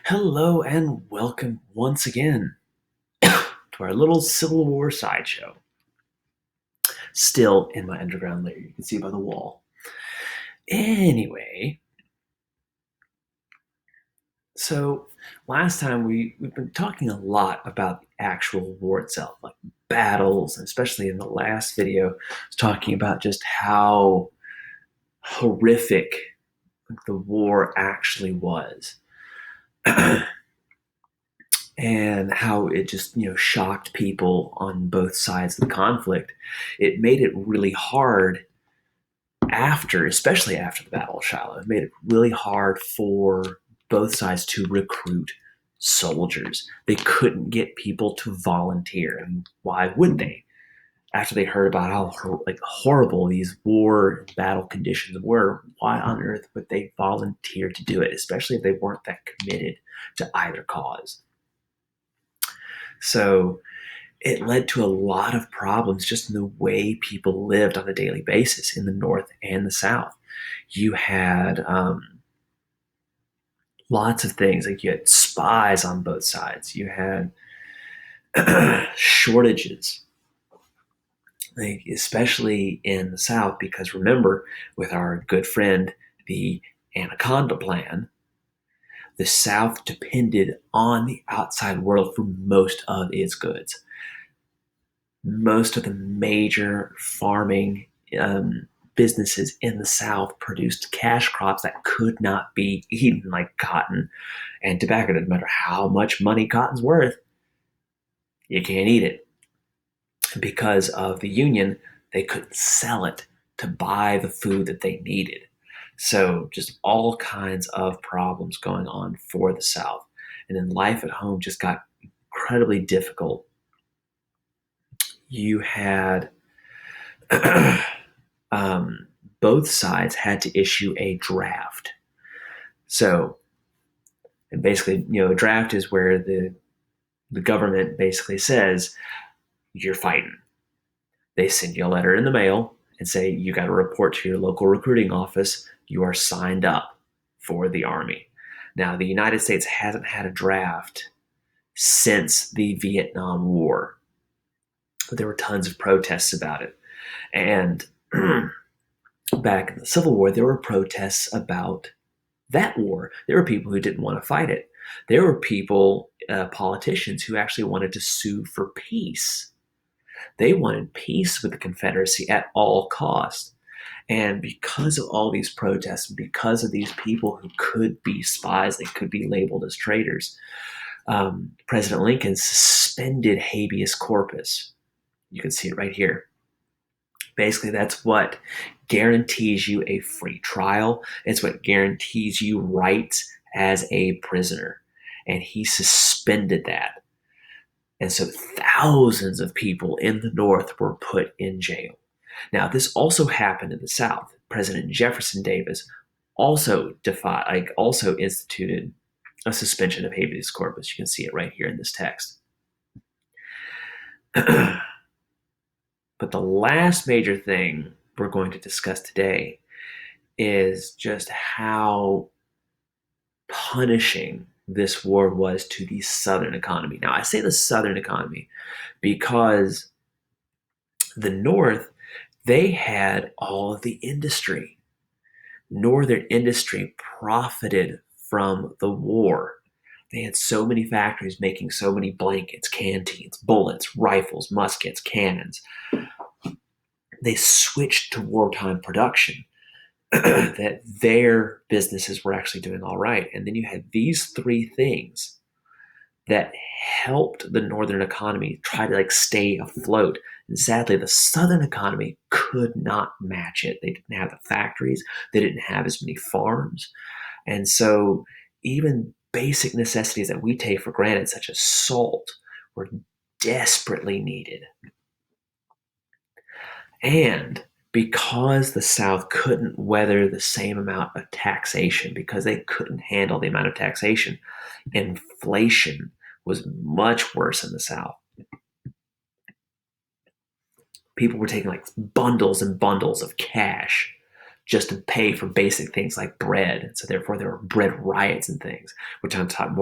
Hello and welcome once again to our little Civil War sideshow. Still in my underground lair, you can see by the wall. Anyway, so last time we've been talking a lot about the actual war itself, like battles, and especially in the last video, I was talking about just how horrific the war actually was. And how it just shocked people on both sides of the conflict. It made it really hard especially after the Battle of Shiloh. It made it really hard for both sides to recruit soldiers. They couldn't get people to volunteer, and why would they? After they heard about how horrible these war battle conditions were, why on earth would they volunteer to do it, especially if they weren't that committed to either cause? So it led to a lot of problems just in the way people lived on a daily basis in the North and the South. You had lots of things, like you had spies on both sides. You had shortages, like especially in the South, because remember, with our good friend, the Anaconda Plan, the South depended on the outside world for most of its goods. Most of the major farming businesses in the South produced cash crops that could not be eaten, like cotton and tobacco. No matter how much money cotton's worth, you can't eat it. Because of the Union, they couldn't sell it to buy the food that they needed. So just all kinds of problems going on for the South. And then life at home just got incredibly difficult. You had both sides had to issue a draft. So, and basically, a draft is where the government basically says you're fighting. They send you a letter in the mail and say you got to report to your local recruiting office. You are signed up for the army. Now, the United States hasn't had a draft since the Vietnam War. There were tons of protests about it. And back in the Civil War, there were protests about that war. There were people who didn't want to fight it. There were people, politicians, who actually wanted to sue for peace. They wanted peace with the Confederacy at all costs. And because of all these protests, because of these people who could be spies, they could be labeled as traitors, President Lincoln suspended habeas corpus. You can see it right here. Basically, that's what guarantees you a free trial. It's what guarantees you rights as a prisoner. And he suspended that. And so thousands of people in the North were put in jail. Now, this also happened in the South. President Jefferson Davis also instituted a suspension of habeas corpus. You can see it right here in this text. But the last major thing we're going to discuss today is just how punishing this war was to the Southern economy. Now, I say the Southern economy because the North, they had all of the industry. Northern industry profited from the war. They had so many factories making so many blankets, canteens, bullets, rifles, muskets, cannons. They switched to wartime production. That their businesses were actually doing all right. And then you had these three things that helped the Northern economy try to stay afloat. And sadly, the Southern economy could not match it. They didn't have the factories. They didn't have as many farms. And so even basic necessities that we take for granted, such as salt, were desperately needed. And because the South couldn't weather the same amount of taxation, because they couldn't handle the amount of taxation, inflation was much worse in the South. People were taking bundles and bundles of cash just to pay for basic things like bread. So therefore there were bread riots and things, which I'm talking more